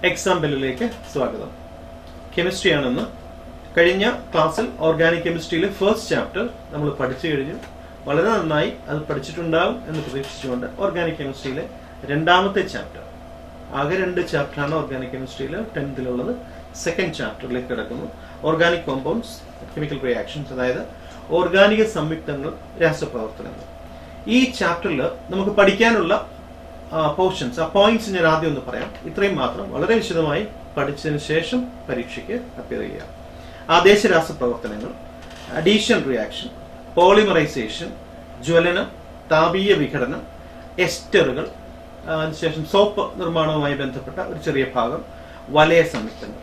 എക്സാമ്പിളിലേക്ക് സ്വാഗതം. കെമിസ്ട്രിയാണെന്ന് കഴിഞ്ഞ ക്ലാസ്സിൽ ഓർഗാനിക് കെമിസ്ട്രിയിലെ ഫസ്റ്റ് ചാപ്റ്റർ നമ്മൾ പഠിച്ചു കഴിഞ്ഞു. വളരെ നന്നായി അത് പഠിച്ചിട്ടുണ്ടാവും എന്ന് പ്രതീക്ഷിച്ചുകൊണ്ട് ഓർഗാനിക് കെമിസ്ട്രിയിലെ രണ്ടാമത്തെ ചാപ്റ്റർ, ആകെ 2 ചാപ്റ്ററാണ് ഓർഗാനിക് കെമിസ്ട്രിയിൽ 10th സെക്കൻഡ് ചാപ്റ്ററിലേക്ക് കിടക്കുന്നു. ഓർഗാനിക് കോമ്പൗണ്ട്സ്, കെമിക്കൽ റിയാക്ഷൻസ്, അതായത് ഓർഗാനിക സംയുക്തങ്ങൾ, രാസപ്രവർത്തനങ്ങൾ. ഈ ചാപ്റ്ററിൽ നമുക്ക് പഠിക്കാനുള്ള പോർഷൻസ്, ആ പോയിന്റ്സ് ഞാൻ ആദ്യം ഒന്ന് പറയാം. ഇത്രയും മാത്രം വളരെ വിശദമായി പഠിച്ചതിന് ശേഷം പരീക്ഷയ്ക്ക് അപ്പിയർ ചെയ്യുക. ആദേശ രാസപ്രവർത്തനങ്ങൾ, അഡീഷൻ റിയാക്ഷൻ, പോളിമറൈസേഷൻ, ജ്വലനം, താപീയ വിഘടനം, എസ്റ്ററുകൾ, അതിനുശേഷം സോപ്പ് നിർമ്മാണവുമായി ബന്ധപ്പെട്ട ഒരു ചെറിയ ഭാഗം, വലയ സംയുക്തങ്ങൾ.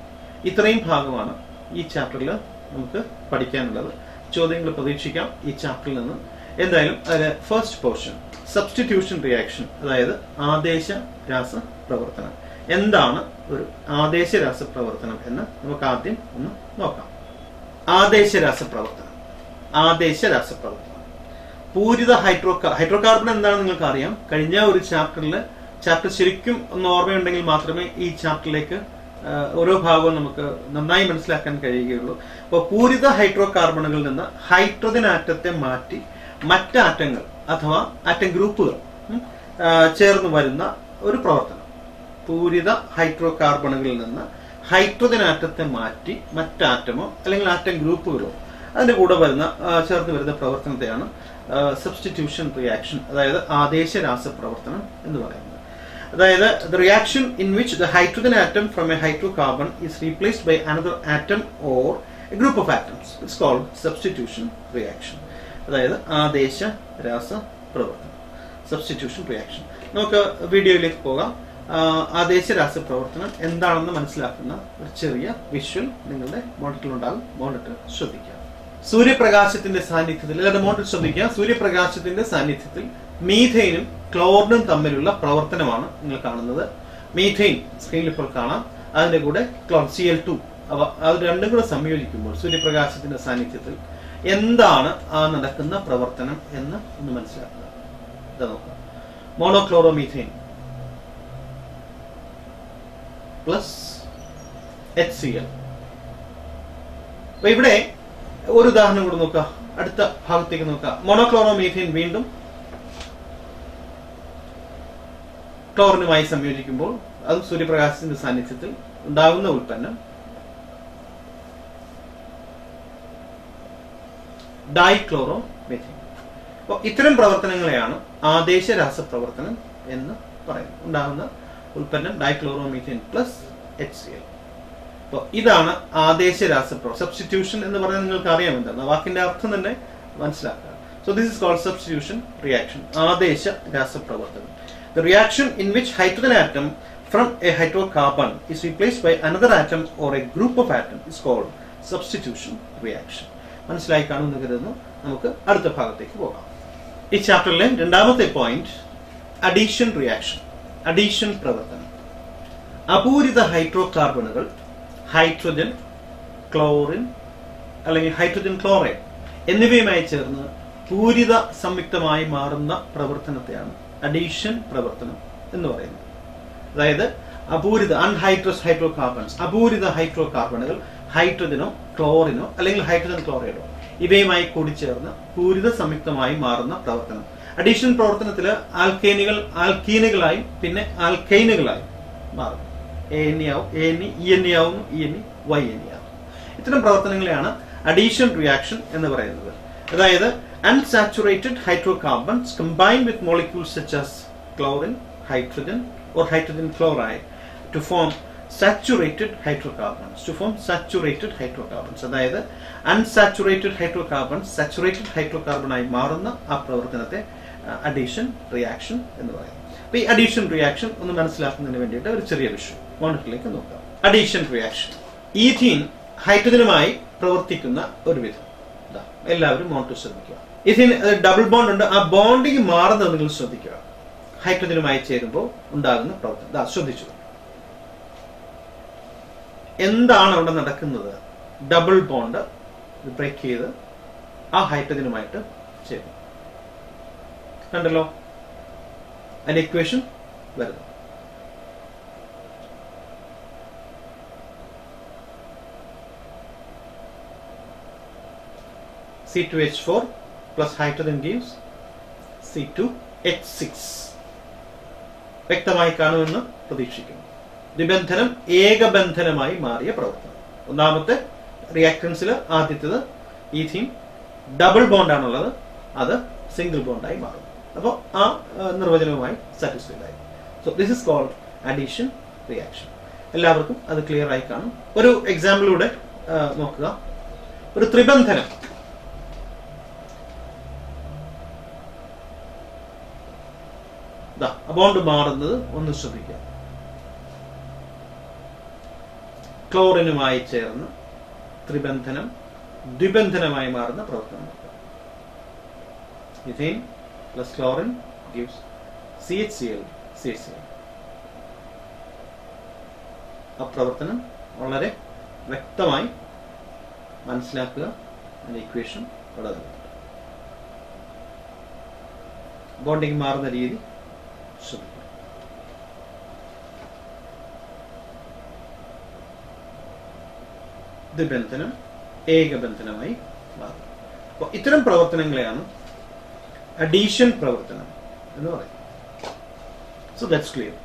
ഇത്രയും ഭാഗമാണ് ഈ ചാപ്റ്ററിൽ നമുക്ക് പഠിക്കാനുള്ളത്. ചോദ്യങ്ങൾ പ്രതീക്ഷിക്കാം ഈ ചാപ്റ്ററിൽ നിന്ന്. എന്തായാലും അതിലെ ഫസ്റ്റ് പോർഷൻ സബ്സ്റ്റിറ്റ്യൂഷൻ റിയാക്ഷൻ, അതായത് ആദേശ രാസപ്രവർത്തനം. എന്താണ് ഒരു ആദേശ രാസപ്രവർത്തനം എന്ന് നമുക്ക് ആദ്യം ഒന്ന് നോക്കാം. ആദേശ രാസപ്രവർത്തനം. ആദേശ രാസപ്രവർത്തനം പൂരിത ഹൈഡ്രോകാർബൺ എന്താണെന്ന് നിങ്ങൾക്ക് അറിയാം. കഴിഞ്ഞ ഒരു ചാപ്റ്റർ ശരിക്കും ഒന്ന് ഓർമ്മയുണ്ടെങ്കിൽ മാത്രമേ ഈ ചാപ്റ്ററിലേക്ക് ഓരോ ഭാഗവും നമുക്ക് നന്നായി മനസ്സിലാക്കാൻ കഴിയുകയുള്ളൂ. അപ്പോൾ പൂരിത ഹൈഡ്രോകാർബണുകളിൽ നിന്ന് ഹൈഡ്രജൻ ആറ്റത്തെ മാറ്റി മറ്റ് ആറ്റങ്ങൾ അഥവാ ആറ്റം ഗ്രൂപ്പുകൾ ചേർന്ന് വരുന്ന ഒരു പ്രവർത്തനം. പൂരിത ഹൈഡ്രോകാർബണുകളിൽ നിന്ന് ഹൈഡ്രജൻ ആറ്റത്തെ മാറ്റി മറ്റാറ്റമോ അല്ലെങ്കിൽ ആറ്റം ഗ്രൂപ്പുകളോ അതിന്റെ കൂടെ ചേർന്ന് വരുന്ന പ്രവർത്തനത്തെയാണ് സബ്സ്റ്റിറ്റ്യൂഷൻ റിയാക്ഷൻ, അതായത് ആദേശ രാസപ്രവർത്തനം എന്ന് പറയുന്നത്. അതായത് the reaction in which the hydrogen atom from a hydrocarbon is replaced by another atom or a group of atoms. It's called substitution reaction. അതായത് ആദേശ രാസപ്രവർത്തനം, സബ്സ്റ്റിറ്റ്യൂഷൻ റിയാക്ഷൻ. നമുക്ക് വീഡിയോയിലേക്ക് പോകാം. ആദേശ രാസപ്രവർത്തനം എന്താണെന്ന് മനസ്സിലാക്കുന്ന ഒരു ചെറിയ വിഷ്വൽ നിങ്ങളുടെ മോണിറ്ററിലുണ്ടാകും. മോണിറ്റർ ശ്രദ്ധിക്കുക. സൂര്യപ്രകാശത്തിന്റെ സാന്നിധ്യത്തിൽ, അല്ലാതെ മോണിറ്റർ ശ്രദ്ധിക്കുക, സൂര്യപ്രകാശത്തിന്റെ സാന്നിധ്യത്തിൽ മീഥൈനും ക്ലോറിനും തമ്മിലുള്ള പ്രവർത്തനമാണ് നിങ്ങൾ കാണുന്നത്. മീഥൈൻ സ്ക്രീനിൽ ഇപ്പോൾ കാണാം, അതിന്റെ കൂടെ ക്ലോർ Cl2, അത് രണ്ടും കൂടെ സംയോജിക്കുമ്പോൾ സൂര്യപ്രകാശത്തിന്റെ സാന്നിധ്യത്തിൽ എന്താണ് ആ നടക്കുന്ന പ്രവർത്തനം എന്ന് ഒന്ന് മനസ്സിലാക്കുക. ഇതാ നോക്കാം. മോണോക്ലോറോമീഥൈൻ പ്ലസ് HCl. അപ്പൊ ഇവിടെ ഒരു ഉദാഹരണം കൂടെ നോക്കുക. അടുത്ത ഭാഗത്തേക്ക് നോക്കുക. മോണോക്ലോറോമീഥൈൻ വീണ്ടും ക്ലോറിനുമായി സംയോജിക്കുമ്പോൾ അത് സൂര്യപ്രകാശത്തിന്റെ സാന്നിധ്യത്തിൽ ഉണ്ടാകുന്ന ഉൽപ്പന്നം ഡൈക്ലോറോമീഥൈൻ. അപ്പോൾ ഇത്തരം പ്രവർത്തനങ്ങളെയാണ് ആദേശ രാസപ്രവർത്തനം എന്ന് പറയുന്നത്. ഉണ്ടാകുന്ന ഉൽപ്പന്നം ഡൈക്ലോറോമീഥൈൻ പ്ലസ് HCl. അപ്പോൾ ഇതാണ് ആദേശ രാസപ്രവർത്തനം. സബ്സ്റ്റിറ്റ്യൂഷൻ എന്ന് പറഞ്ഞാൽ നിങ്ങൾക്ക് അറിയാം എന്താണ്, വാക്കിന്റെ അർത്ഥം തന്നെ മനസ്സിലാക്കുക. So this is called substitution reaction, ആദേശ രാസപ്രവർത്തനം. The reaction in which hydrogen atom from a hydrocarbon is replaced by another atom or a group of atoms is called substitution reaction. മനസ്സിലായി കാണുമെന്ന് കരുതുന്നു. നമുക്ക് അടുത്ത ഭാഗത്തേക്ക് പോകാം. ഈ ചാപ്റ്ററിലെ രണ്ടാമത്തെ പോയിന്റ് അഡീഷൻ റിയാക്ഷൻ, അഡീഷൻ പ്രവർത്തനം. അപൂരിത ഹൈഡ്രോകാർബണുകൾ ഹൈഡ്രജൻ, ക്ലോറിൻ അല്ലെങ്കിൽ ഹൈഡ്രജൻ ക്ലോറൈഡ് എന്നിവയുമായി ചേർന്ന് പൂരിത സംയുക്തമായി മാറുന്ന പ്രവർത്തനത്തെയാണ് അഡീഷൻ പ്രവർത്തനം എന്ന് പറയുന്നത്. അതായത് അപൂരിത അൺഹൈഡ്രസ് ഹൈഡ്രോകാർബൺസ്, അപൂരിത ഹൈഡ്രോകാർബണുകൾ ഹൈഡ്രജനോ ക്ലോറിനോ അല്ലെങ്കിൽ ഹൈഡ്രജൻ ക്ലോറൈഡോ ഇവയുമായി കൂടിച്ചേർന്ന് പൂരിത സംയുക്തമായി മാറുന്ന പ്രവർത്തനം. അഡീഷൻ പ്രവർത്തനത്തിൽ ആൽക്കീനുകളായും പിന്നെ ആൽക്കൈനുകളായും മാറും. ANE ആവും, ANE ENE ആവുന്നു, ENE YNE ആവും. ഇത്തരം പ്രവർത്തനങ്ങളെയാണ് അഡീഷൻ റിയാക്ഷൻ എന്ന് പറയുന്നത്. അതായത് unsaturated hydrocarbons combine with molecules such as chlorine, hydrogen or hydrogen chloride to form saturated hydrocarbons. അതായത് unsaturated hydrocarbons saturated hydrocarbon ആയി മാറുന്ന ആ പ്രവർത്തനത്തെ അഡീഷൻ റിയാക്ഷൻ എന്ന് പറയും. അപ്പൊ ഈ അഡീഷൻ റിയാക്ഷൻ ഒന്ന് മനസ്സിലാക്കുന്നതിന് വേണ്ടിയിട്ട് ഒരു ചെറിയ വിഷയം മോണിറ്ററിലേക്ക് നോക്കാം. Addition reaction. ഈഥീൻ ഹൈഡ്രജനുമായി പ്രവർത്തിക്കുന്ന ഒരു വിധം എല്ലാവരും മോണിറ്റർ ശ്രദ്ധിക്കുക. ഇതിന് ഡബിൾ ബോണ്ട് ഉണ്ട്. ആ ബോണ്ടിങ് മാറുന്നത് നിങ്ങൾ ശ്രദ്ധിക്കുക. ഹൈഡ്രജനുമായി ചേരുമ്പോൾ ഉണ്ടാകുന്ന പ്രവർത്തനം ശ്രദ്ധിച്ചു. എന്താണ് അവിടെ നടക്കുന്നത്? ഡബിൾ ബോണ്ട് ബ്രേക്ക് ചെയ്ത് ആ ഹൈഡ്രജനുമായിട്ട് ചേരും. കണ്ടല്ലോ, അതിന്റെ ഇക്വേഷൻ വരുന്നു. C2H4 plus hydrogen gives C2H6. വ്യക്തമായി കാണുമെന്ന് പ്രതീക്ഷിക്കുന്നു. ദ്വിബന്ധനം ഏകബന്ധനമായി മാറിയ പ്രവർത്തനം. ഒന്നാമത്തെ റിയാക്ടൻസിൽ ആദ്യത്തേത് ഈഥീൻ ഡബിൾ ബോണ്ട് ആണുള്ളത്, അത് സിംഗിൾ ബോണ്ടായി മാറും. അപ്പോൾ ആ നിർവചനവുമായി സാറ്റിസ്ഫൈഡ് ആയി. So this is called addition reaction. എല്ലാവർക്കും അത് ക്ലിയർ ആയി കാണും. ഒരു എക്സാമ്പിളിലൂടെ നോക്കുക. ഒരു ത്രിബന്ധനം ബോണ്ട് മാറുന്നത് ഒന്ന് ശ്രദ്ധിക്കുക. ക്ലോറിനുമായി ചേർന്ന് ത്രിബന്ധനം ദ്വിബന്ധനമായി മാറുന്ന പ്രവർത്തനം. Ethane plus chlorine gives CHCl. ആ പ്രവർത്തനം വളരെ വ്യക്തമായി മനസ്സിലാക്കുക. അതിന്റെ ഇക്വേഷൻ വളരെ ബോണ്ടിങ് മാറുന്ന രീതി ശ്രദ്ധിക്കുക. ദ്വിബന്ധനം ഏകബന്ധനമായി മാറും. അപ്പോൾ ഇത്തരം പ്രവർത്തനങ്ങളെയാണ് അഡീഷൻ പ്രവർത്തനം എന്ന് പറയും. So that's clear.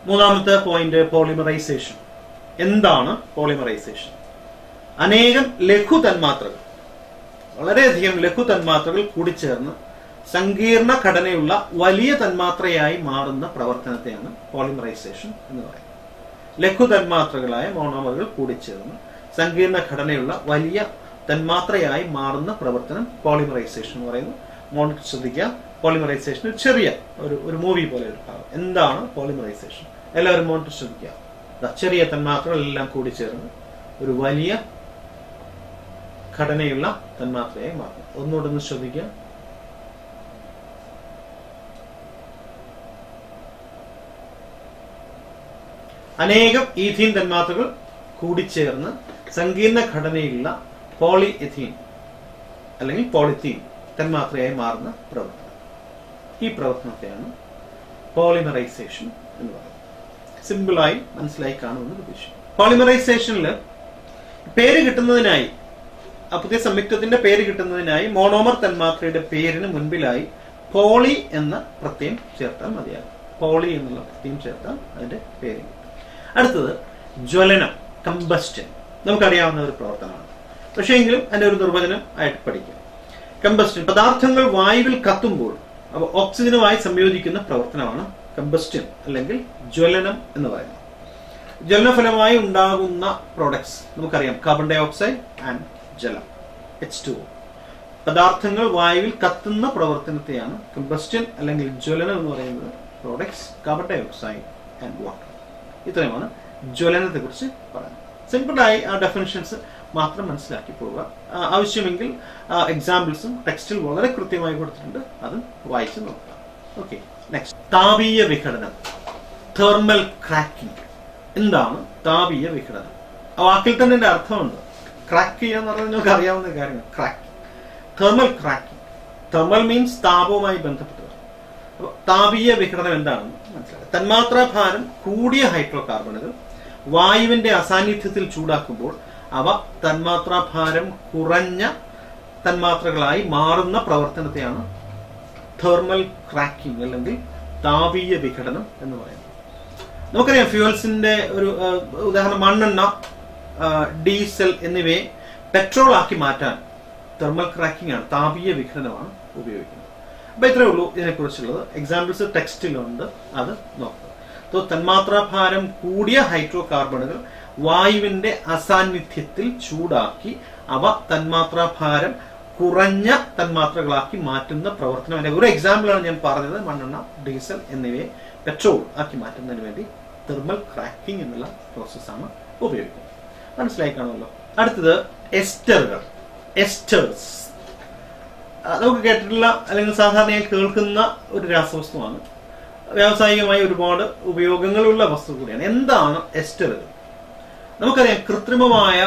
മൂന്നാമത്തെ പോയിന്റ് പോളിമറൈസേഷൻ. എന്താണ് പോളിമറൈസേഷൻ? അനേകം ലഘു തന്മാത്രകൾ, വളരെയധികം ലഘു തന്മാത്രകൾ കൂടിച്ചേർന്ന് സങ്കീർണ ഘടനയുള്ള വലിയ തന്മാത്രയായി മാറുന്ന പ്രവർത്തനത്തെയാണ് പോളിമറൈസേഷൻ എന്ന് പറയുന്നത്. ലഘു തന്മാത്രകളായ മോണോമറുകൾ കൂടിച്ചേർന്ന് സങ്കീർണ ഘടനയുള്ള വലിയ തന്മാത്രയായി മാറുന്ന പ്രവർത്തനം പോളിമറൈസേഷൻ എന്ന് പറയുന്നു. മോണിറ്റർ ശ്രദ്ധിക്കുക. പോളിമറൈസേഷൻ ചെറിയ ഒരു മൂവി പോലെ ഒരു ഭാഗം. എന്താണ് പോളിമറൈസേഷൻ? എല്ലാവരും മോണിറ്റർ ശ്രദ്ധിക്കുക. ചെറിയ തന്മാത്രകളെല്ലാം കൂടി ചേർന്ന് ഒരു വലിയ ഘടനയുള്ള തന്മാത്രയായി മാറും. ഒന്നുകൂടെ ഒന്ന് ശ്രദ്ധിക്കുക. അനേകം ഈഥീൻ തന്മാത്രകൾ കൂടിച്ചേർന്ന് സങ്കീർണ ഘടനയുള്ള പോളിഎഥീൻ അല്ലെങ്കിൽ പോളിത്തീൻ തന്മാത്രയായി മാറുന്ന പ്രവർത്തനം. ഈ പ്രവർത്തനത്തെയാണ് പോളിമറൈസേഷൻ എന്ന് പറയുന്നത്. സിമ്പിളായി മനസ്സിലായി കാണുമെന്ന് പ്രതീക്ഷിക്കുന്നു. പോളിമറൈസേഷനിൽ പേര് കിട്ടുന്നതിനായി, ആ പുതിയ സംയുക്തത്തിന്റെ പേര് കിട്ടുന്നതിനായി മോണോമർ തന്മാത്രയുടെ പേരിന് മുൻപിലായി പോളി എന്ന പ്രത്യയം ചേർത്താൽ മതിയാകും. പോളി എന്നുള്ള പ്രത്യയം ചേർത്താൽ അതിന്റെ പേര് കിട്ടും. അടുത്തത് ജ്വലനം, കമ്പസ്റ്റൻ. നമുക്കറിയാവുന്ന ഒരു പ്രവർത്തനമാണ്. പക്ഷേ എങ്കിലും അതിന്റെ ഒരു നിർവചനം ആയിട്ട് പഠിക്കാം. കമ്പസ്റ്റൻ, പദാർത്ഥങ്ങൾ വായുവിൽ കത്തുമ്പോൾ അവ ഓക്സിജനുമായി സംയോജിക്കുന്ന പ്രവർത്തനമാണ് കമ്പസ്റ്റൻ അല്ലെങ്കിൽ ജ്വലനം എന്ന് പറയുന്നത്. ജ്വലനഫലമായി ഉണ്ടാകുന്ന പ്രോഡക്ട്സ് നമുക്കറിയാം. കാർബൺ ഡൈ ഓക്സൈഡ് ആൻഡ് ജലം, H2O. പദാർത്ഥങ്ങൾ വായുവിൽ കത്തുന്ന പ്രവർത്തനത്തെയാണ് കമ്പസ്റ്റൻ അല്ലെങ്കിൽ ജ്വലനം എന്ന് പറയുന്നത്. Products carbon dioxide and water. ഇത്രയുമാണ് ജ്വലനത്തെ കുറിച്ച് പറയുന്നത്. സിമ്പിളായി ആ ഡെഫിനിഷൻസ് മാത്രം മനസ്സിലാക്കി പോവുക. ആവശ്യമെങ്കിൽ എക്സാമ്പിൾസും ടെക്സ്റ്റിൽ വളരെ കൃത്യമായി കൊടുത്തിട്ടുണ്ട്, അത് വായിച്ച് നോക്കുക. ഓക്കെ, നെക്സ്റ്റ് താപീയ വിഘടനം, തെർമൽ ക്രാക്കിംഗ്. എന്താണ് താപീയ വിഘടനം? ആ വാക്കിൽ തന്നെ എന്റെ അർത്ഥമുണ്ട്. ക്രാക്ക് ചെയ്യുക എന്ന് പറഞ്ഞാൽ നിങ്ങൾക്ക് അറിയാവുന്ന കാര്യമാണ്. Crack, thermal cracking. Thermal means താപവുമായി ബന്ധപ്പെട്ടത്. അപ്പോൾ താപീയ വിഘടനം എന്താണെന്ന് മനസ്സിലാക്കുക. തന്മാത്രാഭാരം കൂടിയ ഹൈഡ്രോ കാർബണുകൾ വായുവിന്റെ അസാന്നിധ്യത്തിൽ ചൂടാക്കുമ്പോൾ അവ തന്മാത്രാഭാരം കുറഞ്ഞ തന്മാത്രകളായി മാറുന്ന പ്രവർത്തനത്തെയാണ് തെർമൽ ക്രാക്കിംഗ് അല്ലെങ്കിൽ താപീയ വിഘടനം എന്ന് പറയുന്നത്. നമുക്കറിയാം ഫ്യൂവൽസിന്റെ ഒരു ഉദാഹരണം മണ്ണെണ്ണ, ഡീസൽ എന്നിവയെ പെട്രോൾ ആക്കി മാറ്റാൻ തെർമൽ ക്രാക്കിംഗ് ആണ്, താപീയ വിഘടനമാണ് ഉപയോഗിക്കുന്നത്. അപ്പൊ ഇത്രയേ ഉള്ളൂ ഇതിനെക്കുറിച്ചുള്ളത്. എക്സാമ്പിൾസ് ടെക്സ്റ്റിലുണ്ട്, അത് നോക്കുക. തന്മാത്രാഭാരം കൂടിയ ഹൈഡ്രോ കാർബണുകൾ വായുവിന്റെ അസാന്നിധ്യത്തിൽ ചൂടാക്കി അവ തന്മാത്രാഭാരം കുറഞ്ഞ തന്മാത്രകളാക്കി മാറ്റുന്ന പ്രവർത്തനം. അതിന്റെ ഒരു എക്സാമ്പിളാണ് ഞാൻ പറഞ്ഞത്. മണ്ണെണ്ണ, ഡീസൽ എന്നിവയെ പെട്രോൾ ആക്കി മാറ്റുന്നതിന് വേണ്ടി തെർമൽ ക്രാക്കിംഗ് എന്നുള്ള പ്രോസസ്സാണ് ഉപയോഗിക്കുന്നത്. മനസ്സിലായി കാണുമല്ലോ. അടുത്തത് എസ്റ്ററുകൾ, എസ്റ്റേഴ്സ്. നമുക്ക് കേട്ടിട്ടുള്ള അല്ലെങ്കിൽ സാധാരണയായി കേൾക്കുന്ന ഒരു രാസവസ്തുവാണ്. വ്യാവസായികമായി ഒരുപാട് ഉപയോഗങ്ങളുള്ള വസ്തു കൂടിയാണ്. എന്താണ് എസ്റ്ററുകൾ? നമുക്കറിയാം കൃത്രിമമായ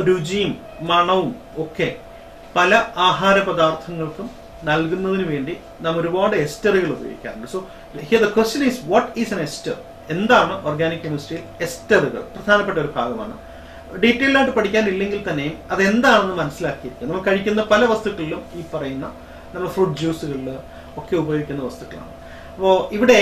രുചിയും മണവും ഒക്കെ പല ആഹാര പദാർത്ഥങ്ങൾക്കും നൽകുന്നതിന് വേണ്ടി നാം ഒരുപാട് എസ്റ്ററുകൾ ഉപയോഗിക്കാറുണ്ട്. So here the question is what is an ester? എന്താണ് ഓർഗാനിക് കെമിസ്ട്രിയിൽ എസ്റ്ററുകൾ? പ്രധാനപ്പെട്ട ഒരു ഭാഗമാണ്. ഡീറ്റെയിൽഡ് ആയിട്ട് പഠിക്കാനില്ലെങ്കിൽ തന്നെയും അതെന്താണെന്ന് മനസ്സിലാക്കിയിരിക്കുക. നമ്മൾ കഴിക്കുന്ന പല വസ്തുക്കളിലും ഈ പറയുന്ന നമ്മൾ ഫ്രൂട്ട് ജ്യൂസുകളിൽ ഒക്കെ ഉപയോഗിക്കുന്ന വസ്തുക്കളാണ്. അപ്പോൾ ഇവിടെ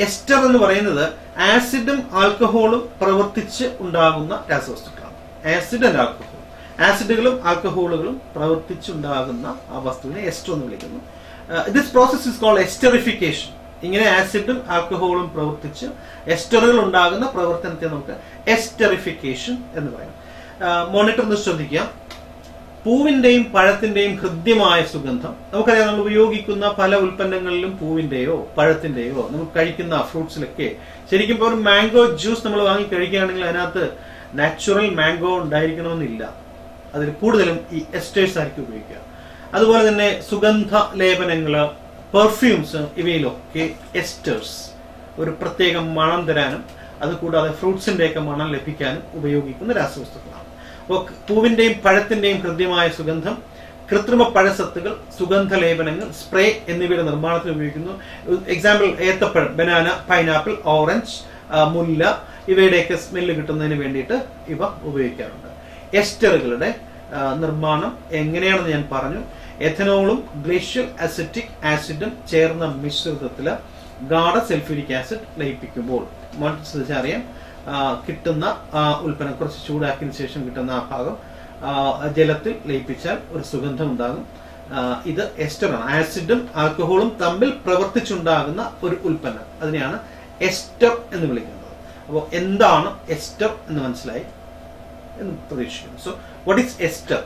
എസ്റ്റർ എന്ന് പറയുന്നത് ആസിഡും ആൽക്കഹോളും പ്രവർത്തിച്ച് ഉണ്ടാകുന്ന രാസവസ്തുക്കളാണ്. ആസിഡ് ആൻഡ് ആൽക്കഹോൾ, ആസിഡുകളും ആൽക്കഹോളുകളും പ്രവർത്തിച്ചുണ്ടാകുന്ന ആ വസ്തുവിനെ എസ്റ്റർ എന്ന് വിളിക്കുന്നു. This process is called esterification. ഇങ്ങനെ ആസിഡും ആൽക്കഹോളും പ്രവർത്തിച്ച് എസ്റ്ററുകൾ ഉണ്ടാകുന്ന പ്രവർത്തനത്തെ നമുക്ക് എസ്റ്ററിഫിക്കേഷൻ എന്ന് പറയാം. മോണിറ്റർ ഒന്ന് ശ്രദ്ധിക്കുക. പൂവിന്റെയും പഴത്തിന്റെയും ഹൃദ്യമായ സുഗന്ധം. നമുക്കറിയാം, നമ്മൾ ഉപയോഗിക്കുന്ന പല ഉൽപ്പന്നങ്ങളിലും പൂവിന്റെയോ പഴത്തിന്റെയോ നമ്മൾ കഴിക്കുന്ന ഫ്രൂട്ട്സിലൊക്കെ ശരിക്കും ഇപ്പോൾ ഒരു മാംഗോ ജ്യൂസ് നമ്മൾ വാങ്ങി കഴിക്കുകയാണെങ്കിൽ അതിനകത്ത് നാച്ചുറൽ മാംഗോ ഉണ്ടായിരിക്കണമെന്നില്ല. അതിൽ കൂടുതലും ഈ എസ്റ്റേഴ്സ് ആയിരിക്കും ഉപയോഗിക്കുക. അതുപോലെ തന്നെ സുഗന്ധ ലേപനങ്ങള്, പെർഫ്യൂംസ്, ഇവയിലൊക്കെ എസ്റ്റേഴ്സ് ഒരു പ്രത്യേക മണം തരാനും അതുകൂടാതെ ഫ്രൂട്ട്സിന്റെയൊക്കെ മണം ലഭിക്കാനും ഉപയോഗിക്കുന്ന രാസവസ്തുക്കളാണ്. അപ്പോൾ പൂവിന്റെയും പഴത്തിന്റെയും ഹൃദ്യമായ സുഗന്ധം, കൃത്രിമ പഴസത്തുകൾ, സുഗന്ധ ലേപനങ്ങൾ, സ്പ്രേ എന്നിവയുടെ നിർമ്മാണത്തിന് ഉപയോഗിക്കുന്നു. എക്സാമ്പിൾ ഏത്തപ്പഴം, ബനാന, പൈനാപ്പിൾ, ഓറഞ്ച്, മുല്ല, ഇവയുടെയൊക്കെ സ്മെല്ല് കിട്ടുന്നതിന് വേണ്ടിയിട്ട് ഇവ ഉപയോഗിക്കാറുണ്ട്. എസ്റ്ററുകളുടെ നിർമ്മാണം എങ്ങനെയാണെന്ന് ഞാൻ പറഞ്ഞു. എഥനോളും ഗ്ലേഷ്യൽ അസറ്റിക് ആസിഡും ചേർന്ന മിശ്രിതത്തില് ഗാഢ സൾഫ്യൂരിക് ആസിഡ് ലയിപ്പിക്കുമ്പോൾ അറിയാം കിട്ടുന്ന ഉൽപ്പന്നം കുറച്ച് ചൂടാക്കിയതിനു ശേഷം കിട്ടുന്ന ആ ഭാഗം ജലത്തിൽ ലയിപ്പിച്ചാൽ ഒരു സുഗന്ധം ഉണ്ടാകും. ഇത് എസ്റ്ററാണ്. ആസിഡും ആൽക്കഹോളും തമ്മിൽ പ്രവർത്തിച്ചുണ്ടാകുന്ന ഒരു ഉൽപ്പന്നം, അതിനെയാണ് എസ്റ്റർ എന്ന് വിളിക്കുന്നത്. അപ്പോൾ എന്താണ് എസ്റ്റർ എന്ന് മനസ്സിലായി എന്ന് പ്രതീക്ഷിക്കുന്നു. So what is ester?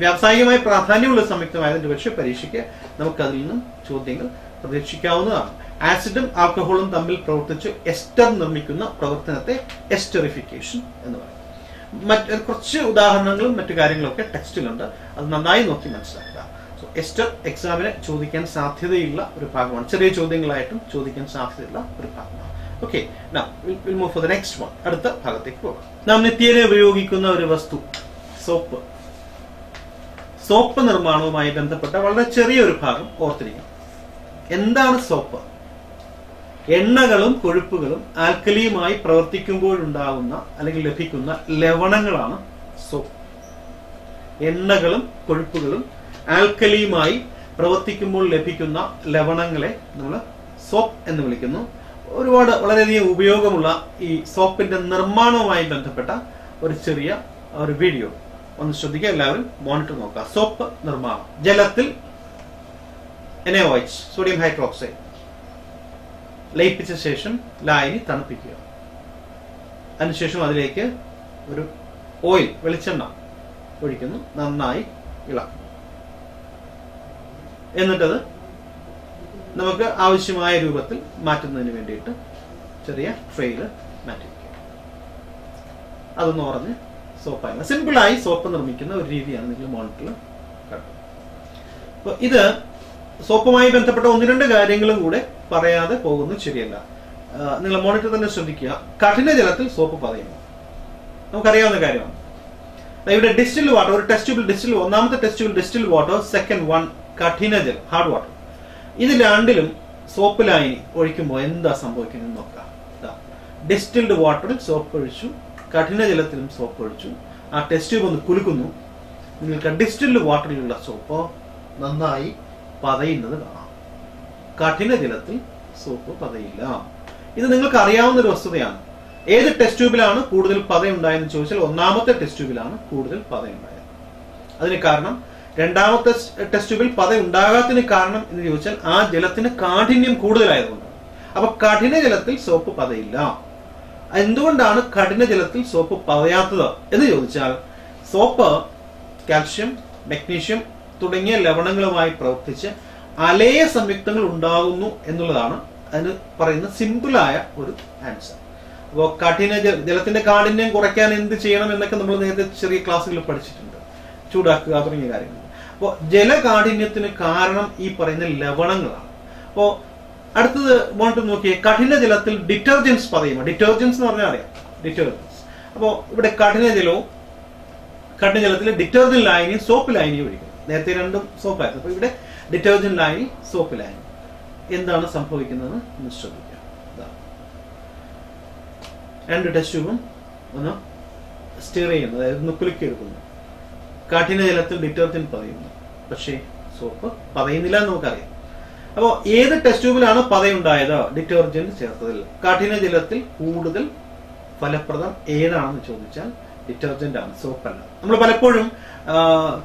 വ്യാവസായികമായി പ്രാധാന്യമുള്ള സംയുക്തമായതിന്റെ പക്ഷേ പരീക്ഷയ്ക്ക് നമുക്ക് അതിൽ നിന്നും ചോദ്യങ്ങൾ പ്രതീക്ഷിക്കാവുന്നതാണ്. ആസിഡും ആൽക്കഹോളും തമ്മിൽ പ്രവർത്തിച്ച് എസ്റ്റർ നിർമ്മിക്കുന്ന പ്രവർത്തനത്തെ എസ്റ്ററിഫിക്കേഷൻ എന്ന് പറയും. കുറച്ച് ഉദാഹരണങ്ങളും മറ്റു കാര്യങ്ങളൊക്കെ ടെക്സ്റ്റിലുണ്ട്, അത് നന്നായി നോക്കി മനസ്സിലാക്കുക. സോ എസ്റ്റർ എക്സാമിന് ചോദിക്കാൻ സാധ്യതയുള്ള ഒരു ഭാഗമാണ്, ചെറിയ ചോദ്യങ്ങളായിട്ടും ചോദിക്കാൻ സാധ്യതയുള്ള ഒരു ഭാഗമാണ്. Okay, will move for the next one. അടുത്ത ഭാഗത്തേക്ക് പോകാം. നാം നിത്യേന ഉപയോഗിക്കുന്ന ഒരു വസ്തു സോപ്പ്. സോപ്പ് നിർമ്മാണവുമായി ബന്ധപ്പെട്ട വളരെ ചെറിയൊരു ഭാഗം ഓർത്തിരിക്കണം. എന്താണ് സോപ്പ്? എണ്ണകളും കൊഴുപ്പുകളും ആൽക്കലിയുമായി പ്രവർത്തിക്കുമ്പോഴുണ്ടാകുന്ന അല്ലെങ്കിൽ ലഭിക്കുന്ന ലവണങ്ങളാണ് സോപ്പ്. എണ്ണകളും കൊഴുപ്പുകളും ആൽക്കലിയുമായി പ്രവർത്തിക്കുമ്പോൾ ലഭിക്കുന്ന ലവണങ്ങളെ നമ്മൾ സോപ്പ് എന്ന് വിളിക്കുന്നു. ഒരുപാട് വളരെയധികം ഉപയോഗമുള്ള ഈ സോപ്പിന്റെ നിർമ്മാണവുമായി ബന്ധപ്പെട്ട ഒരു ചെറിയ ഒരു വീഡിയോ ഒന്ന് ശ്രദ്ധിക്കുക. എല്ലാവരും മോണിറ്റർ നോക്കുക. സോപ്പ് നിർമ്മാണം. ജലത്തിൽ NaOH, സോഡിയം ഹൈഡ്രോക്സൈഡ് ലയിപ്പിച്ച ശേഷം ലായനി തണുപ്പിക്കുക. അതിനുശേഷം അതിലേക്ക് ഒരു ഓയിൽ, വെളിച്ചെണ്ണ ഒഴിക്കുന്നു, നന്നായി ഇളക്കുന്നു. എന്നിട്ടത് നമുക്ക് ആവശ്യമായ രൂപത്തിൽ മാറ്റുന്നതിന് വേണ്ടിയിട്ട് ചെറിയ ട്രെയിൽ മാറ്റി വയ്ക്കുക. അതൊന്ന് ഉറഞ്ഞ് സോപ്പായി സിമ്പിളായി സോപ്പ് നിർമ്മിക്കുന്ന ഒരു രീതിയാണ് നിങ്ങൾ മോണിറ്ററിൽ കണ്ടത്. അപ്പൊ ഇത് സോപ്പുമായി ബന്ധപ്പെട്ട ഒന്ന് രണ്ട് കാര്യങ്ങളും കൂടെ പറയാതെ പോകുന്നത് ശരിയല്ല. നിങ്ങൾ മോണിറ്റർ തന്നെ ശ്രദ്ധിക്കുക. കഠിന ജലത്തിൽ സോപ്പ് പതയുന്നു, നമുക്കറിയാവുന്ന കാര്യമാണ്. ഇവിടെ ഡിസ്റ്റിൽഡ് വാട്ടർ, ഒരു ടെസ്റ്റ് ട്യൂബിൽ ഡിസ്റ്റിൽ, ഒന്നാമത്തെ ടെസ്റ്റ് ട്യൂബിൽ ഡിസ്റ്റിൽഡ് വാട്ടർ, സെക്കൻഡ് വൺ കഠിന ജലം, ഹാർഡ് വാട്ടർ. ഇത് രണ്ടിലും സോപ്പ് ലായനി ഒഴിക്കുമ്പോൾ എന്താ സംഭവിക്കുന്നത് നോക്കാം. ഡിസ്റ്റിൽഡ് വാട്ടറിൽ സോപ്പ് ഒഴിച്ചു, കഠിന ജലത്തിലും സോപ്പ് ഒഴിച്ചു. ആ ടെസ്റ്റ് ട്യൂബ് ഒന്ന് കുലുക്കുന്നു. നിങ്ങൾക്ക് ഡിസ്റ്റിൽഡ് വാട്ടറിലുള്ള സോപ്പ് നന്നായി പതയുന്നത് കാണാം. കഠിന ജലത്തിൽ സോപ്പ് പതയില്ല. ഇത് നിങ്ങൾക്ക് അറിയാവുന്ന ഒരു വസ്തുതയാണ്. ഏത് ടെസ്റ്റ് ട്യൂബിലാണ് കൂടുതൽ പതയുണ്ടായെന്ന് ചോദിച്ചാൽ ഒന്നാമത്തെ ടെസ്റ്റ് ട്യൂബിലാണ് കൂടുതൽ പതയുണ്ടായത്. അതിന് കാരണം രണ്ടാമത്തെ ടെസ്റ്റ് ട്യൂബിൽ പത ഉണ്ടാകാത്തതിന് കാരണം എന്ന് ചോദിച്ചാൽ ആ ജലത്തിന് കാഠിന്യം കൂടുതലായതുകൊണ്ടാണ്. അപ്പൊ കഠിന ജലത്തിൽ സോപ്പ് പതയില്ല. എന്തുകൊണ്ടാണ് കഠിന ജലത്തിൽ സോപ്പ് പതയാത്തത് എന്ന് ചോദിച്ചാൽ സോപ്പ് കാൽഷ്യം, മഗ്നീഷ്യം തുടങ്ങിയ ലവണങ്ങളുമായി പ്രവർത്തിച്ച് അലേയ സംയുക്തങ്ങൾ ഉണ്ടാകുന്നു എന്നുള്ളതാണ് അതിന് പറയുന്ന സിമ്പിളായ ഒരു ആൻസർ. അപ്പോൾ കഠിന ജലത്തിന്റെ കാഠിന്യം കുറയ്ക്കാൻ എന്ത് ചെയ്യണം എന്നൊക്കെ നമ്മൾ നേരത്തെ ചെറിയ ക്ലാസ്സുകളിൽ പഠിച്ചിട്ടുണ്ട്, ചൂടാക്കുക തുടങ്ങിയ കാര്യങ്ങൾ. അപ്പോൾ ജലകാഠിന്യത്തിന് കാരണം ഈ പറയുന്ന ലവണങ്ങളാണ്. അപ്പോൾ അടുത്തത് മോണിറ്റർ നോക്കിയേ. കഠിന ജലത്തിൽ ഡിറ്റർജൻസ് പതയുമോ? ഡിറ്റർജൻസ് എന്ന് പറഞ്ഞാൽ അറിയാം, ഡിറ്റർജൻസ്. അപ്പോൾ ഇവിടെ കഠിന ജലത്തിൽ ഡിറ്റർജന്റ് ലായനിയും സോപ്പ് ലായനിയും ഒഴിക്കും. നേരത്തെ രണ്ടും സോപ്പായിരുന്നു. അപ്പൊ ഇവിടെ ഡിറ്റർജന്റ് ലായനി, സോപ്പ് ലായനി. എന്താണ് സംഭവിക്കുന്നത് എന്ന് ശ്രദ്ധിക്കുക. രണ്ട് ടെസ്റ്റ് ട്യൂബും ഒന്ന് സ്റ്റിർ ചെയ്യുന്നു, അതായത് ഒന്ന് കുലുക്കിയെടുക്കുന്നു. കഠിന ജലത്തിൽ ഡിറ്റർജന്റ് പതയുന്നു, പക്ഷേ സോപ്പ് പതയുന്നില്ല എന്ന് നമുക്കറിയാം. അപ്പോൾ ഏത് ടെസ്റ്റ് ട്യൂബിലാണ് പതയുണ്ടായത്? ഡിറ്റർജന്റ് ചേർത്തതിൽ. കഠിന ജലത്തിൽ കൂടുതൽ ഫലപ്രദം ഏതാണെന്ന് ചോദിച്ചാൽ ഡിറ്റർജന്റ് ആണ്, സോപ്പല്ല. നമ്മൾ പലപ്പോഴും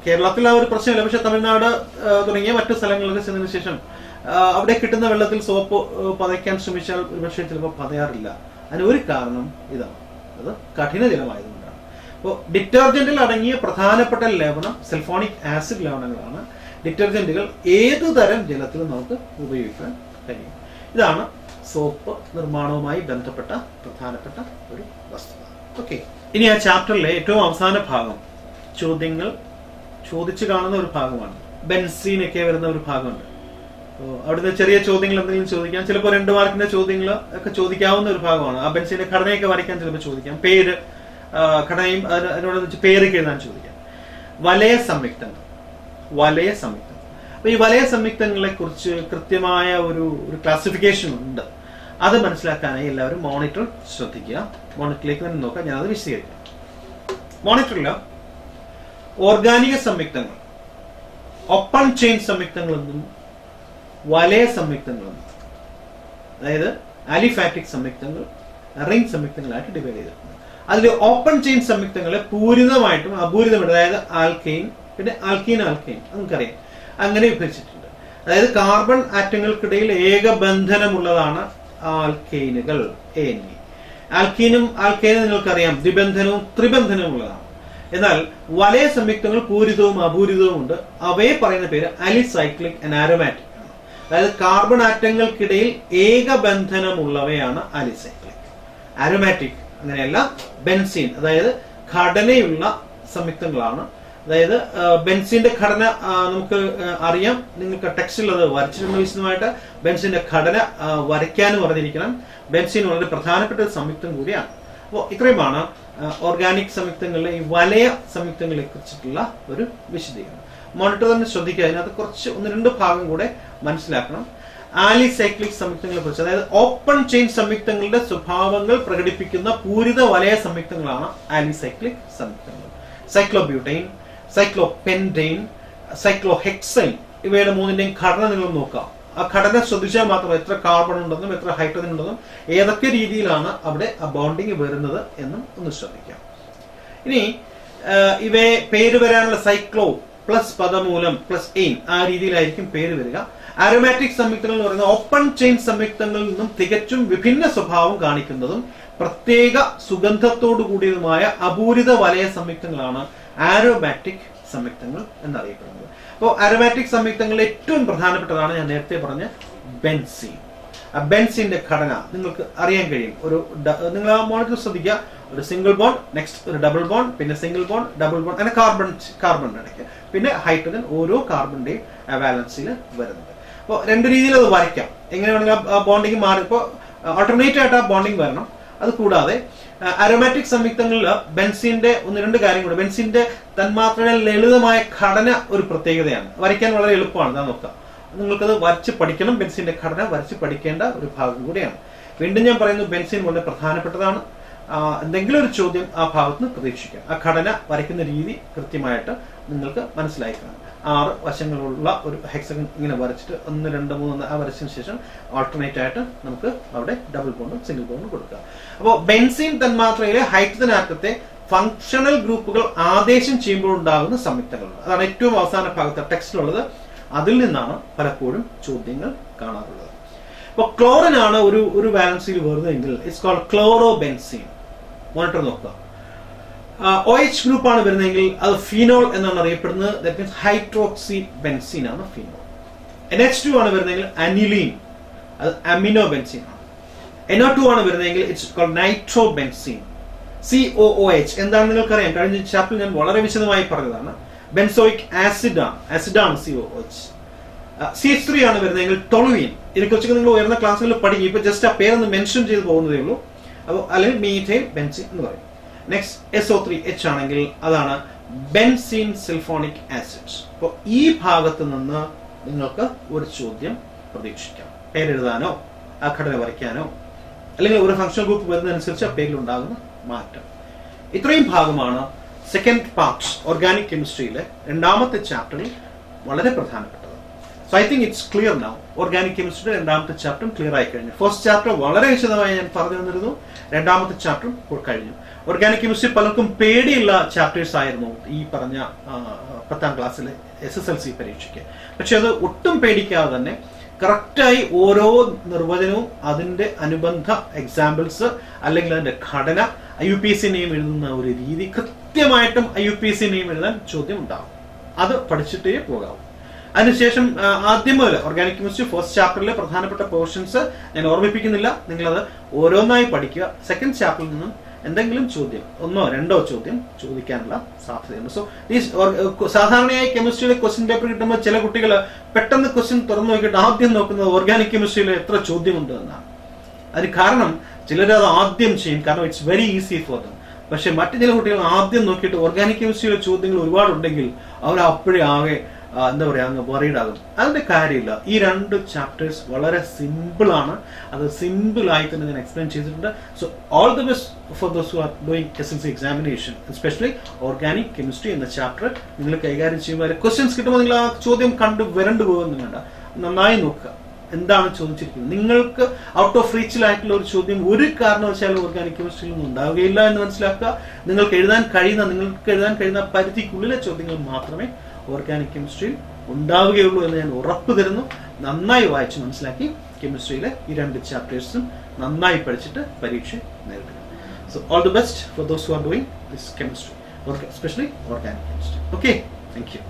കേരളത്തിൽ ആ ഒരു പ്രശ്നമില്ല, പക്ഷെ തമിഴ്നാട് തുടങ്ങിയ മറ്റു സ്ഥലങ്ങളിലൊക്കെ ചെന്നതിന് ശേഷം അവിടെ കിട്ടുന്ന വെള്ളത്തിൽ സോപ്പ് പതയ്ക്കാൻ ശ്രമിച്ചാൽ ഒരുപക്ഷെ ചിലപ്പോൾ പതയാറില്ല. അതിന് ഒരു കാരണം ഇതാണ്, അത് കഠിന ജലമായതുകൊണ്ടാണ്. അപ്പോൾ ഡിറ്റർജന്റിൽ അടങ്ങിയ പ്രധാനപ്പെട്ട ലവണം സൾഫോണിക് ആസിഡ് ലവണങ്ങളാണ്. ഡിറ്റർജന്റുകൾ ഏതു തരം ജലത്തിലും നമുക്ക് ഉപയോഗിക്കാൻ കഴിയും. ഇതാണ് സോപ്പ് നിർമ്മാണവുമായി ബന്ധപ്പെട്ട പ്രധാനപ്പെട്ട ഒരു വസ്തുത. ഓക്കെ, ഇനി ആ ചാപ്റ്ററിലെ ഏറ്റവും അവസാന ഭാഗം ചോദ്യങ്ങൾ ചോദിച്ചു കാണുന്ന ഒരു ഭാഗമാണ്. ബെൻസീനൊക്കെ വരുന്ന ഒരു ഭാഗമുണ്ട്. അവിടുന്ന് ചെറിയ ചോദ്യങ്ങൾ എന്തെങ്കിലും ചോദിക്കാം, ചിലപ്പോൾ 2 മാർക്കിന്റെ ചോദ്യങ്ങൾ ഒക്കെ ചോദിക്കാവുന്ന ഒരു ഭാഗമാണ്. ആ ബെൻസീന്റെ ഘടനയൊക്കെ വരയ്ക്കാൻ ചിലപ്പോൾ ചോദിക്കാം, പേര് ഘടനയും അതിനോട് പേരൊക്കെ എഴുതാൻ ചോദിക്കാം. വലയ സംയുക്തങ്ങൾ. അപ്പൊ ഈ വലയ സംയുക്തങ്ങളെ കുറിച്ച് കൃത്യമായ ഒരു ക്ലാസിഫിക്കേഷൻ ഉണ്ട്. അത് മനസ്സിലാക്കാനായി എല്ലാവരും മോണിറ്റർ ശ്രദ്ധിക്കുക. മോണിറ്ററിലേക്ക് തന്നെ നോക്കാം, ഞാനത് വിശദീകരിക്കാം. മോണിറ്ററിൽ ഓർഗാനിക സംയുക്തങ്ങൾ, ഓപ്പൺ ചെയിൻ സംയുക്തങ്ങളെന്നും വലയ സംയുക്തങ്ങളെന്നും, അതായത് ആലിഫാറ്റിക് സംയുക്തങ്ങൾ, റിംഗ് സംയുക്തങ്ങളായിട്ട് ഡിവൈഡ് ചെയ്തിട്ടുണ്ട്. അതിൽ ഓപ്പൺ ചെയിൻ സംയുക്തങ്ങളെ പൂരിതമായിട്ടും അപൂരിതമായിട്ടും, അതായത് ആൽക്കെയിൻ, പിന്നെ ആൽക്കീൻ അത് നമുക്കറിയാം, അങ്ങനെ വിഭജിച്ചിട്ടുണ്ട്. അതായത് കാർബൺ ആറ്റങ്ങൾക്കിടയിൽ ഏകബന്ധനമുള്ളതാണ് ആൽക്കെയിനുകൾ. ആൽക്കീനും നിങ്ങൾക്കറിയാം ദ്വിബന്ധനവും ത്രിബന്ധനവും ഉള്ളതാണ്. എന്നാൽ വലയ സംയുക്തങ്ങൾ പൂരിതവും അപൂരിതവും ഉണ്ട്. അവയെ പറയുന്ന പേര് അലിസൈക്ലിക് ആൻഡ് ആരോമാറ്റിക് ആണ്. അതായത് കാർബൺ ആറ്റങ്ങൾക്കിടയിൽ ഏകബന്ധനമുള്ളവയാണ് അലിസൈക്ലിക്. ആരോമാറ്റിക് അങ്ങനെയല്ല. ബെൻസീൻ അതായത് ഘടനയുള്ള സംയുക്തങ്ങളാണ്. അതായത് ബെൻസിന്റെ ഘടന നമുക്ക് അറിയാം, നിങ്ങൾക്ക് ടെക്സ്റ്റിൽ അത് വരച്ചിട്ടുണ്ട് വിശദമായിട്ട്. ബെൻസിന്റെ ഘടന വരയ്ക്കാനും പറഞ്ഞിരിക്കണം. ബെൻസിൻ വളരെ പ്രധാനപ്പെട്ട ഒരു സംയുക്തം കൂടിയാണ്. അപ്പോൾ ഇത്രയുമാണ് ഓർഗാനിക് സംയുക്തങ്ങളിലെ ഈ വലയ സംയുക്തങ്ങളെ കുറിച്ചിട്ടുള്ള ഒരു വിശദീകരണം. മോണിറ്റർ തന്നെ ശ്രദ്ധിക്കുക, അതിനകത്ത് കുറച്ച് 1-2 ഭാഗം കൂടെ മനസ്സിലാക്കണം. ആലിസൈക്ലിക് സംയുക്തങ്ങളെ കുറിച്ച്, അതായത് ഓപ്പൺ ചെയിൻ സംയുക്തങ്ങളുടെ സ്വഭാവങ്ങൾ പ്രകടിപ്പിക്കുന്ന പൂരിത വലയ സംയുക്തങ്ങളാണ് ആലിസൈക്ലിക് സംയുക്തങ്ങൾ. സൈക്ലോബ്യൂട്ടൈൻ, സൈക്ലോപെൻറ്റൈൻ, സൈക്ലോഹെക്സൈൻ, ഇവയുടെ 3ന്റെയും ഘടന നിങ്ങൾ നോക്കാം. ആ ഘടന ശ്രദ്ധിച്ചാൽ മാത്രം എത്ര കാർബൺ ഉണ്ടെന്നും എത്ര ഹൈഡ്രജൻ ഉണ്ടെന്നും ഏതൊക്കെ രീതിയിലാണ് അവിടെ ആ ബോണ്ടിങ് വരുന്നത് എന്നും ഒന്ന് ശ്രദ്ധിക്കാം. ഇനി ഇവയെ പേര് വരാനുള്ള സൈക്ലോ പ്ലസ് പദമൂലം പ്ലസ് എയിൻ ആ രീതിയിലായിരിക്കും പേര് വരിക. ആരോമാറ്റിക് സംയുക്തങ്ങൾ എന്ന് പറയുന്നത് ഓപ്പൺ ചെയിൻ സംയുക്തങ്ങളിൽ നിന്നും തികച്ചും വിഭിന്ന സ്വഭാവം കാണിക്കുന്നതും പ്രത്യേക സുഗന്ധത്തോടു കൂടിയതുമായ അപൂരിത വലയ സംയുക്തങ്ങളാണ് ആരോമാറ്റിക് സംയുക്തങ്ങൾ എന്നറിയപ്പെടുന്നത്. അപ്പോൾ ആരോമാറ്റിക് സംയുക്തങ്ങളിൽ ഏറ്റവും പ്രധാനപ്പെട്ടതാണ് ഞാൻ നേരത്തെ പറഞ്ഞ ബെൻസീൻ. ആ ബെൻസീന്റെ ഘടന നിങ്ങൾക്ക് അറിയാൻ കഴിയും. നിങ്ങൾ ആ മോണിറ്റർ ശ്രദ്ധിക്കുക. ഒരു സിംഗിൾ ബോണ്ട്, നെക്സ്റ്റ് ഒരു ഡബിൾ ബോണ്ട്, പിന്നെ സിംഗിൾ ബോണ്ട്, ഡബിൾ ബോണ്ട്, അങ്ങനെ കാർബൺ ഇടയ്ക്ക്, പിന്നെ ഹൈഡ്രജൻ ഓരോ കാർബണിന്റെയും വാലൻസിൽ വരുന്നത്. അപ്പോൾ 2 രീതിയിൽ അത് വരയ്ക്കാം. എങ്ങനെയാണെങ്കിൽ ആ ബോണ്ടിങ് മാറി, ഇപ്പോൾ ഓൾട്ടർനേറ്റ് ആയിട്ട് ആ ബോണ്ടിങ് വരണം. അത് കൂടാതെ അരോമാറ്റിക് സംയുക്തങ്ങളിൽ ബെൻസീന്റെ 1-2 കാര്യം കൂടെ. ബെൻസീന്റെ തന്മാത്രയുടെ ലളിതമായ ഘടന ഒരു പ്രത്യേകതയാണ്, വരയ്ക്കാൻ വളരെ എളുപ്പമാണ്. ഞാൻ നോക്കാം, നിങ്ങൾക്കത് വരച്ച് പഠിക്കണം. ബെൻസീന്റെ ഘടന വരച്ച് പഠിക്കേണ്ട ഒരു ഭാഗം കൂടിയാണ്. വീണ്ടും ഞാൻ പറയുന്നു, ബെൻസീൻ വളരെ പ്രധാനപ്പെട്ടതാണ്. എന്തെങ്കിലും ഒരു ചോദ്യം ആ ഭാഗത്ത് നിന്ന് പ്രതീക്ഷിക്കാം. ആ ഘടന വരയ്ക്കുന്ന രീതി കൃത്യമായിട്ട് നിങ്ങൾക്ക് മനസ്സിലായിക്കണം. 6 വശങ്ങളുള്ള ഒരു ഹെക്സഗൺ ഇങ്ങനെ വരച്ചിട്ട് 1, 2, 3 ആ വരച്ചതിന് ശേഷം ഓൾട്ടർനേറ്റ് ആയിട്ട് നമുക്ക് അവിടെ ഡബിൾ ബോണ്ടും സിംഗിൾ ബോണ്ടും കൊടുക്കാം. അപ്പോൾ ബെൻസീൻ തന്മാത്രയിലെ ഹൈഡ്രജൻ ആറ്റത്തെ ഫങ്ഷണൽ ഗ്രൂപ്പുകൾ ആദേശം ചെയ്യുമ്പോൾ ഉണ്ടാകുന്ന സംയുക്തങ്ങളുണ്ട്. അതാണ് ഏറ്റവും അവസാന ഭാഗത്ത് ടെക്സ്റ്റിലുള്ളത്. അതിൽ നിന്നാണ് പലപ്പോഴും ചോദ്യങ്ങൾ കാണാറുള്ളത്. അപ്പോൾ ക്ലോറിൻ ആണ് ഒരു വാലൻസിൽ വരുന്നതെങ്കിൽ it's called chloro benzene. Monitor നോക്കുക. OH ഗ്രൂപ്പാണ് വരുന്നതെങ്കിൽ അത് ഫീനോൾ എന്നാണ് അറിയപ്പെടുന്നത്. ദാറ്റ് മീൻസ് ഹൈഡ്രോക്സി ബെൻസീൻ ആണ് ഫീനോൾ. NH2 ആണ് വരുന്നതെങ്കിൽ അനിലീൻ, അത് അമിനോ ബെൻസീൻ ആണ്. NO2 ആണ് വരുന്നതെങ്കിൽ it's called nitro benzene. COOH എന്താണ് നിങ്ങൾക്കറിയാം, കഴിഞ്ഞ ചാപ്റ്ററിൽ ഞാൻ വളരെ വിശദമായി പറഞ്ഞതാണ്. Benzoic ആസിഡാണ് COOH. CH3 ആണ് വരുന്നതെങ്കിൽ ടൊളുവിൻ. ഇതിനെക്കുറിച്ചൊക്കെ നിങ്ങൾ ഉയർന്ന ക്ലാസ്സുകളിൽ പഠിക്കും. ഇപ്പൊ ജസ്റ്റ് ആ പേരൊന്ന് മെൻഷൻ ചെയ്ത് പോകുന്നതേ ഉള്ളൂ. അപ്പോൾ അല്ലെങ്കിൽ മീഥൈൽ ബെൻസീൻ എന്ന് പറയും. നെക്സ്റ്റ് SO3H ആണെങ്കിൽ അതാണ് ബെൻസീൻ സൾഫോണിക് ആസിഡ്. അപ്പോൾ ഈ ഭാഗത്ത് നിന്ന് നിങ്ങൾക്ക് ഒരു ചോദ്യം പ്രതീക്ഷിക്കാം. പേരെഴുതാനോ ആ ഘടന വരയ്ക്കാനോ അല്ലെങ്കിൽ ഒരു ഫങ്ഷണൽ ഗ്രൂപ്പ് വരുന്നതനുസരിച്ച് ആ പേരിലുണ്ടാകുന്ന മാറ്റം. ഇത്രയും ഭാഗമാണ് സെക്കൻഡ് പാർട്ട് ഓർഗാനിക് കെമിസ്ട്രിയിലെ രണ്ടാമത്തെ ചാപ്റ്ററിൽ വളരെ പ്രധാനപ്പെട്ടത്. So I think it's clear now. Organic കെമിസ്ട്രിയുടെ രണ്ടാമത്തെ ചാപ്റ്ററും ക്ലിയർ ആയി കഴിഞ്ഞു. ഫസ്റ്റ് ചാപ്റ്റർ വളരെ വിശദമായി ഞാൻ പറഞ്ഞു തന്നിരുന്നു. രണ്ടാമത്തെ ചാപ്റ്ററും ഇപ്പോൾ കഴിഞ്ഞു. ഓർഗാനിക് കെമിസ്ട്രി പലർക്കും പേടിയുള്ള ചാപ്റ്റേഴ്സ് ആയിരുന്നു ഈ പറഞ്ഞ 10ാം ക്ലാസ്സിലെ SSLC പരീക്ഷയ്ക്ക്. പക്ഷെ അത് ഒട്ടും പേടിക്കാതെ തന്നെ കറക്റ്റായി ഓരോ നിർവചനവും അതിന്റെ അനുബന്ധ എക്സാമ്പിൾസ് അല്ലെങ്കിൽ അതിന്റെ ഘടന IUPAC നെയും എഴുതുന്ന ഒരു രീതി കൃത്യമായിട്ടും IUPAC നെയും എഴുതാൻ ചോദ്യം ഉണ്ടാവും. അത് പഠിച്ചിട്ടേ പോകാവൂ. അതിനുശേഷം ആദ്യം മുതൽ ഓർഗാനിക് കെമിസ്ട്രി ഫസ്റ്റ് ചാപ്റ്ററിലെ പ്രധാനപ്പെട്ട പോർഷൻസ് ഞാൻ ഓർമ്മിപ്പിക്കുന്നില്ല. നിങ്ങളത് ഓരോന്നായി പഠിക്കുക. സെക്കൻഡ് ചാപ്റ്ററിൽ നിന്നും എന്തെങ്കിലും ചോദ്യം, 1-2 ചോദ്യം ചോദിക്കാനുള്ള സാധ്യതയുണ്ട്. സോ സാധാരണയായി കെമിസ്ട്രിയിലെ ക്വസ്റ്റ്യൻ പേപ്പർ കിട്ടുമ്പോൾ ചില കുട്ടികൾ പെട്ടെന്ന് ക്വസ്റ്റ്യൻ തുറന്നു നോക്കിയിട്ട് ആദ്യം നോക്കുന്നത് ഓർഗാനിക് കെമിസ്ട്രിയിൽ എത്ര ചോദ്യമുണ്ട് എന്നാണ്. അതിന് കാരണം ചിലരത് ആദ്യം ചെയ്യും, കാരണം it's very easy for them. പക്ഷെ മറ്റു ചില കുട്ടികൾ ആദ്യം നോക്കിയിട്ട് ഓർഗാനിക് കെമിസ്ട്രിയിലെ ചോദ്യങ്ങൾ ഒരുപാടുണ്ടെങ്കിൽ അവർ അപ്പോഴേ ആകെ എന്താ പറയാ അങ്ങ് വറീഡ് ആകും. അതിന്റെ കാര്യമില്ല. ഈ 2 ചാപ്റ്റേഴ്സ് വളരെ സിമ്പിൾ ആണ്. അത് സിമ്പിൾ ആയി തന്നെ ഞാൻ എക്സ്പ്ലെയിൻ ചെയ്തിട്ടുണ്ട്. So all the best for those who are doing SSLC examination, especially organic chemistry എന്ന ചാപ്റ്റർ നിങ്ങൾ കൈകാര്യം ചെയ്യുമ്പോൾ ക്വസ്റ്റ്യൻസ് കിട്ടുമ്പോൾ നിങ്ങൾ ആ ചോദ്യം കണ്ട് വരണ്ടു പോകുന്നു വേണ്ട. നന്നായി നോക്കുക എന്താണ് ചോദിച്ചിരിക്കുന്നത്. നിങ്ങൾക്ക് ഔട്ട് ഓഫ് റീച്ചിലായിട്ടുള്ള ഒരു ചോദ്യം ഒരു കാരണവശാലും ഓർഗാനിക് കെമിസ്ട്രിയിൽ നിന്നും ഉണ്ടാവുകയില്ല എന്ന് മനസ്സിലാക്കുക. നിങ്ങൾക്ക് എഴുതാൻ കഴിയുന്ന പരിധിക്കുള്ളിലെ ചോദ്യങ്ങൾ മാത്രമേ ഓർഗാനിക് കെമിസ്ട്രിയിൽ ഉണ്ടാവുകയുള്ളൂ എന്ന് ഞാൻ ഉറപ്പ് തരുന്നു. നന്നായി വായിച്ച് മനസ്സിലാക്കി കെമിസ്ട്രിയിലെ ഈ 2 ചാപ്റ്റേഴ്സും നന്നായി പഠിച്ചിട്ട് പരീക്ഷ നേരിടുക. So all the best for those who are doing this chemistry, especially organic chemistry. Okay, thank you.